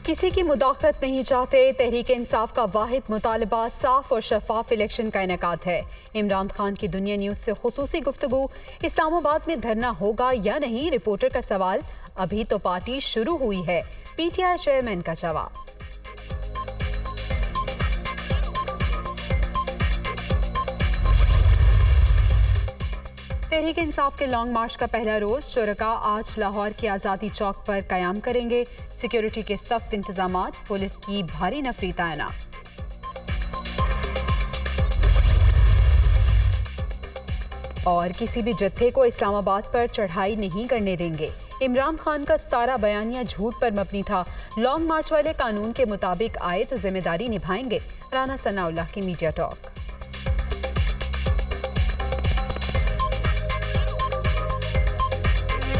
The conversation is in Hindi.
किसी की मुदाखलत नहीं चाहते। तहरीक इंसाफ का वाहिद मुतालबा साफ और शफाफ इलेक्शन का इनेकाद है। इमरान खान की दुनिया न्यूज़ से खुसूसी गुफ्तगू। इस्लामाबाद में धरना होगा या नहीं, रिपोर्टर का सवाल। अभी तो पार्टी शुरू हुई है, पीटीआई चेयरमैन का जवाब। तहरीक इंसाफ के लॉन्ग मार्च का पहला रोज शुरका आज लाहौर के आज़ादी चौक पर कयाम करेंगे। सिक्योरिटी के सख्त इंतजामात, पुलिस की भारी नफरी तैनात। और किसी भी जत्थे को इस्लामाबाद पर चढ़ाई नहीं करने देंगे। इमरान खान का सारा बयानिया झूठ पर मबनी था। लॉन्ग मार्च वाले कानून के मुताबिक आए तो जिम्मेदारी निभाएंगे। राना सनाउल्लाह की मीडिया टॉक।